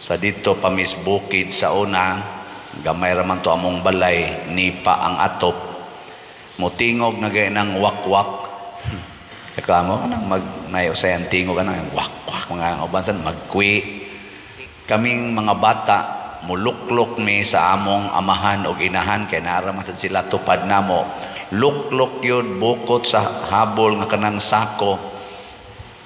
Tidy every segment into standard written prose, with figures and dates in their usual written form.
Sa dito pamis bukid sa una, gamay raman to among balay, nipa ang atop. Mutingog na gaya ng wakwak. Ikaw mo, magnayo sa yan, tingog ka na, wakwak, mga ubansan, magkwi. Kaming mga bata, muluklok mi sa among amahan o inahan, kaya naaraman sila tupad na mo. Luklok yun, bukot sa habol nga kanang sako.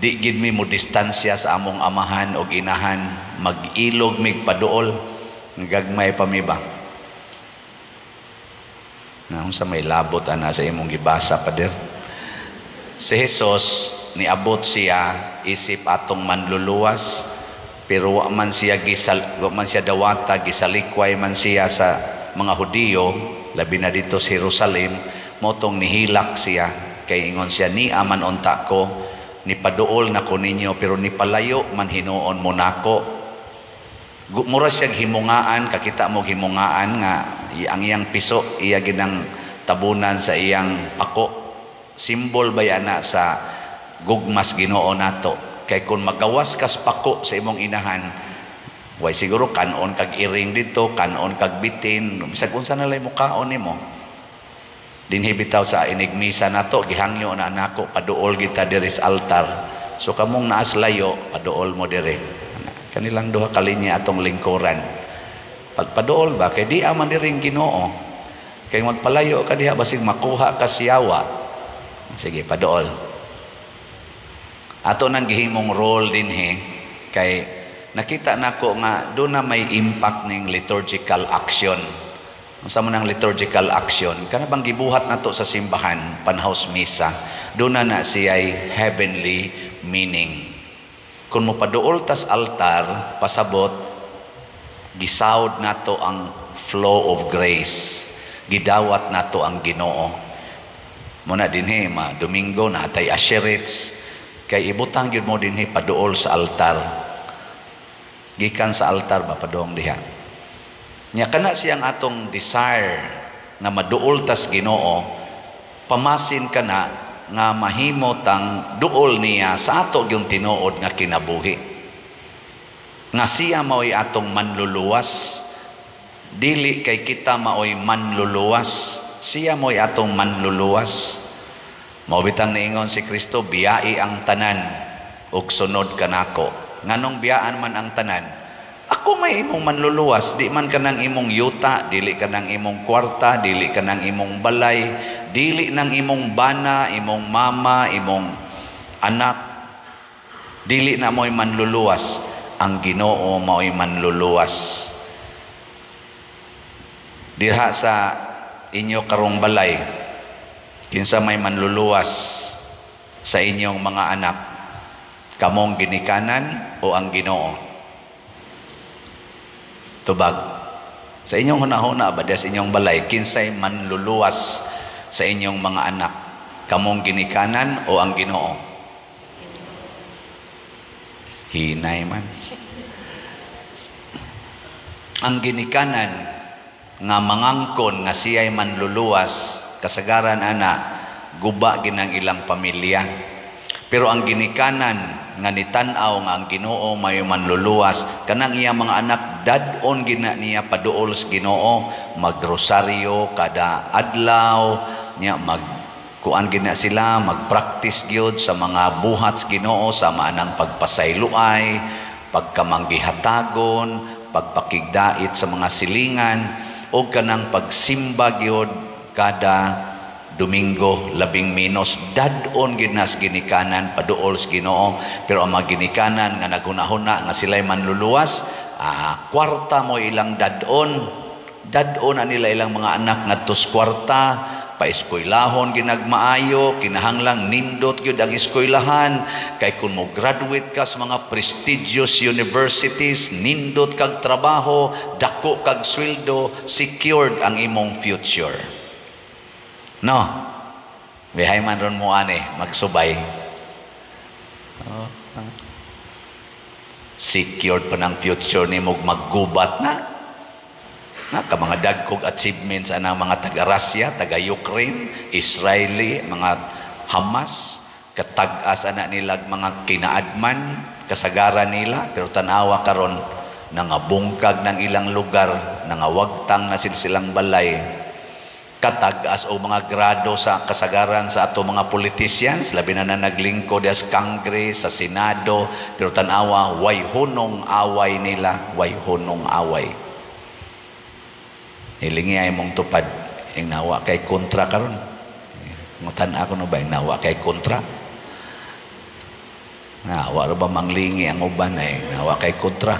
Di gid mi mo distansya sa among amahan o inahan, mag-ilog mig paduol, gagmay pa mi ba? Naon sa may labot ana sa imong gibasa pader. Si Jesus niabot siya isip atong manluluwas, pero wa man siya dawata, gisalikway man siya sa mga Hudiyo, labi na dito sa Jerusalem, motong nihilak siya kay ingon siya, ni aman unta ko, nipaduol na ko ninyo, pero nipalayo man hinuon mo nako. Mura siyang himungaan, kakita mo himungaan nga ang iyang piso iya ginang tabunan sa iyang pako. Simbol ba yan na sa gugmas Ginoo nato? Kay kung magawas kas pako sa imong inahan, way siguro kanon kag iring dito, kanon kag bitin, bisag unsa na lay mo kaon nimo. Dinhi bitaw sa inigmisa nato, gihangyo na nako paduol kita diri sa altar. So kamong naas layo, paduol mo diri. Kanilang duha ka linya atong lingkuran. Paduol ba kay di aman diri Ginoo. Kay magpalayo ka diha basig makuha ka siyawa. Sige, paduol. Ato nang gihimong role dinhi kay nakita nako nga do na may impact ning liturgical action. Unsa man ang liturgical action? Kana bang gibuhat nato sa simbahan, panhouse misa, do na siya'y heavenly meaning. Kung mo paduol tas altar, pasabot, gisawd nato ang flow of grace. Gidawat nato ang Ginoo. Muna dinhi Domingo na atay asherets, kay ibutang yun mo dinhi paduol sa altar. Gikan sa altar ba paduong diha. Nya kana siyang atong desire nga maduol tas Ginoo, pamasin kana nga mahimot ang duol niya sa ato yung tinuod nga kinabuhi. Nga siya mao'y atong manluluwas, dili kay kita mao'y manluluwas, siya mo'y atong manluluwas. Maubitang niingon si Kristo, biyai ang tanan ug sunod kanako. Nganong biyaan man ang tanan? Ako may imong manluluwas, di man kanang imong yuta, dili kanang imong kwarta, dili kanang imong balay, dili nang imong bana, imong mama, imong anak, dili na mo'y manluluwas. Ang Ginoo mo'y manluluwas. Diha sa inyo karong balay, kinsa may manluluwas sa inyong mga anak, kamong ginikanan o ang Ginoo? Tubag. Sa inyong hunahuna ba sa inyong balay, kinsay manluluwas sa inyong mga anak, kamong ginikanan o ang Ginoo? Hinay man. Ang ginikanan nga mangangkon nga siya'y manluluwas, kasagaran ana guba ginang ilang pamilya. Pero ang ginikanan nga nitanaw nga ang Ginoo may manluluwas, kanang iya mga anak dadon gina niya paduol sa Ginoo, magrosaryo kada adlaw nya, magkuan gina sila, magpractice gyud sa mga buhat sa Ginoo, sama nang pagpasayloay, pagkamanggihatagon, pagpakigdait sa mga silingan, o kanang pagsimba gyud kada Domingo 10 minos. Dadon ginas ginikanan paduol sa Ginoo. Pero ang mga ginikanan nga naghunahuna nga sila'y manluluwas, kwarta mo ilang dadon na nila ilang mga anak ngadto sa kwarta, pa-eskwelahon ginagmaayo, kinahanglang nindot gyud ang eskwelahan. Kay kung mo graduate ka sa mga prestigious universities, nindot kag trabaho, dako kag sweldo, secured ang imong future. No, bihay man ron mo magsubay. Secured pa ng future ni mo, maggubat na. Ka mga dagkog achievements anang mga taga-Russia, taga-Ukraine, Israeli, mga Hamas, katag-as ana nila mga kinaadman, kasagaran nila, pero tanawa karon nangabungkag ng ilang lugar, nangawagtang na silang balay, katag-as o mga grado sa kasagaran sa ato mga politicians, labi na naglingkod sa Congress, sa Senado, pero tanawa, way hunong away nila, way hunong away. Hilingi ay mong tupad, yung nawa kay kontra karon. Ngutan ako no ba, yung nawa kay kontra? Nawa ba manglingi ang uban ay nawa kay kontra?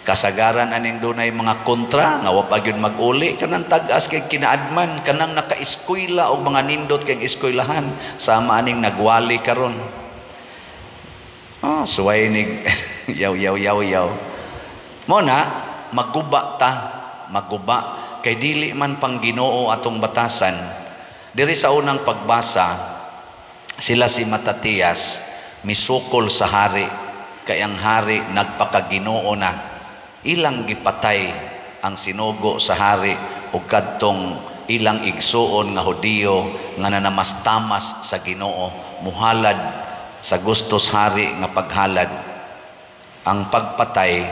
Kasagaran aning dunay mga kontra nga wa pa gyud mag-uli kanang tag-as kay kinaadman kanang naka-eskwela og mga nindot kay eskwelahan sama aning nagwali karon. Suway nig yaw. Mo na magguba ta, magguba kay dili man pang Ginoo atong batasan. Diri sa unang pagbasa sila si Matatias misukol sa hari kay ang hari nagpakaginoo na. Ilang gipatay ang sinugo sa hari ug kadtong ilang igsuon nga Hudiyo nga nanamastamas sa Ginoo muhalad sa gustos hari nga paghalad. Ang pagpatay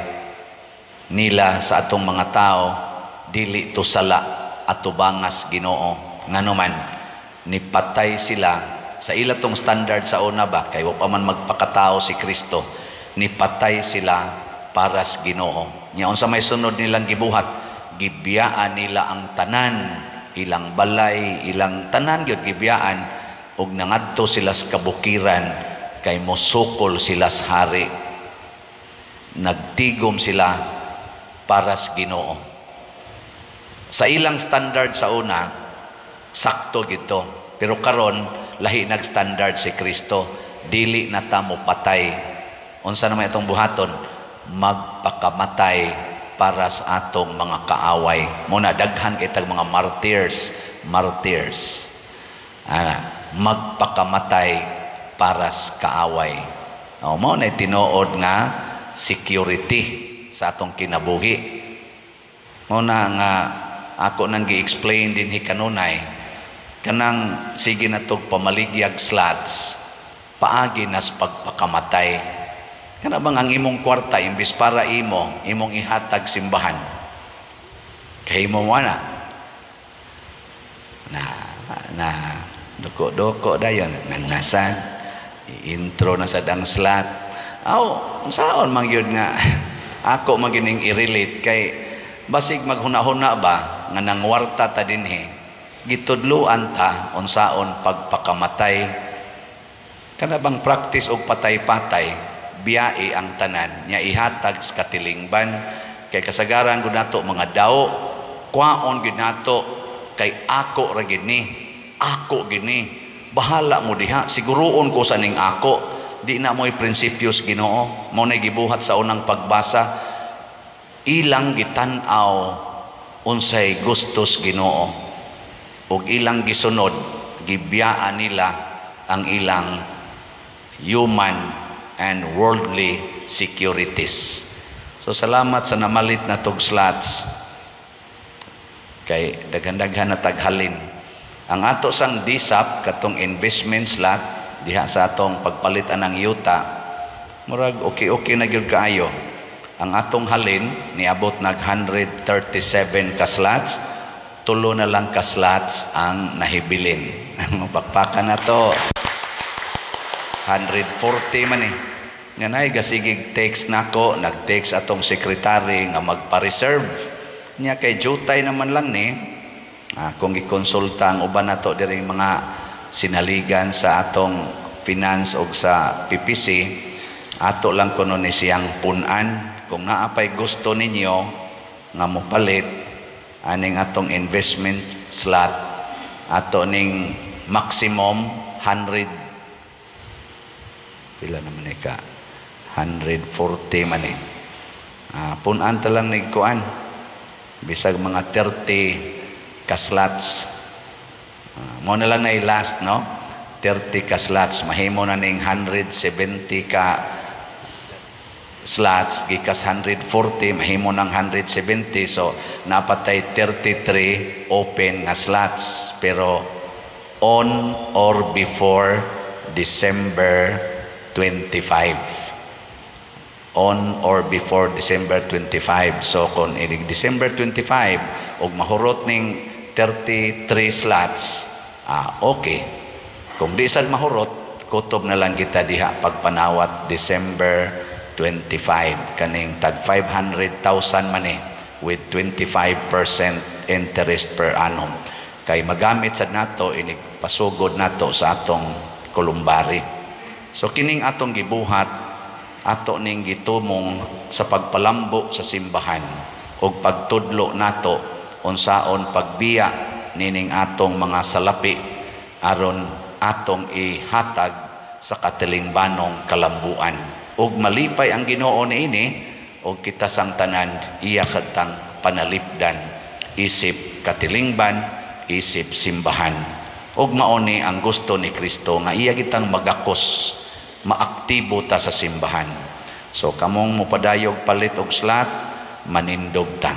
nila sa atong mga tao dili to sala at tubangas Ginoo. Nganuman nipatay sila sa ilatong standard sa una ba kay wa pa man magpakatao si Kristo, nipatay sila para sa Ginoo. Nya unsa may sunod nilang gibuhat, gibiyaan nila ang tanan, ilang balay, ilang tanan gyud gibiyaan ug nangadto sila sa kabukiran kay mosukol sila sa hari. Nagtigom sila para sa Ginoo. Sa ilang standard sa una, sakto gito. Pero karon lahi nag-standard si Kristo, dili na ta mo patay. Unsa naman itong buhaton? Magpakamatay para sa atong mga kaaway. Muna daghan kay tag mga martyrs. Magpakamatay para sa kaaway. Mao na tinuod nga security sa atong kinabuhi. Muna nga ako nang gi-explain din kanunay kanang sige na tog pamaligyag slots paagi nas pagpakamatay. Kana bang ang imong kwarta imbis para imong ihatag simbahan kay mo na doko dayon nang nasan intro na sa dang slot saon man gyud nga ako magining i-relate kay basig maghuna-huna ba nga nang warta ta dinhi gitudluan ta unsaon pagpakamatay. Kana bang practice og patay-patay biyai ang tanan nya ihatag sa katilingban kay kasagaran gud nato mga daw kwaon gid nato kay ako ra gid ni bahala mo diha siguroon ko sa ning ako di na mo'y prinsipyos Ginoo. Mo na gibuhat sa unang pagbasa ilang gitan-aw unsay gustos Ginoo ug ilang gisunod gibiyaan nila ang ilang human and worldly securities. So salamat sa namalit na tog slots kay daghan-daghan na taghalin. Ang ato sang DSAP katong investment slot diha sa atong pagpalitan ng yuta murag okay na gyud kaayo. Ang atong halin niabot nag 137 ka slots, tulo na lang ka slots ang nahibilin. Ang pakpakan na to 140 man nga nay gasigig text nako, nag-text atong secretary nga magpa-reserve nya kay jutay naman lang ni kung ikonsulta ang uban nato diri mga sinaligan sa atong finance og sa PPC ato lang kuno ni siyang punan kung naapay gusto ninyo nga mopalit aning atong investment slot ato ning maximum 100 pila naman ka 140 man punan ta lang nig kuan bisag mga 30 ka slots mo na lang na last no 30 ka slots mahimo na ning 170 ka slots gikas 140 mahimo ng 170 so napatay 33 open nga slots pero on or before December 25. on or before December 25. So kung inig December 25 og mahurot ning 33 slots, okay. Kung di sad mahurot, kutob na lang kita diha pagpanawat December 25 kaning tag 500,000 man with 25% interest per annum. Kay magamit sad nato inig pasugod nato sa atong kulumbari. So kining atong gibuhat ato ning gitumong sa pagpalambo sa simbahan ug pagtudlo nato unsaon pagbiya nining atong mga salapi aron atong ihatag sa katilingbanong kalambuan. Ug malipay ang Ginoo niini ug kita sang tanan iya sadtang panalipdan isip katilingban, isip simbahan. Ug mao ni ang gusto ni Kristo nga iya kitang magakos maaktibo ta sa simbahan. So kamong mopadayog palit og slot, manindog ta.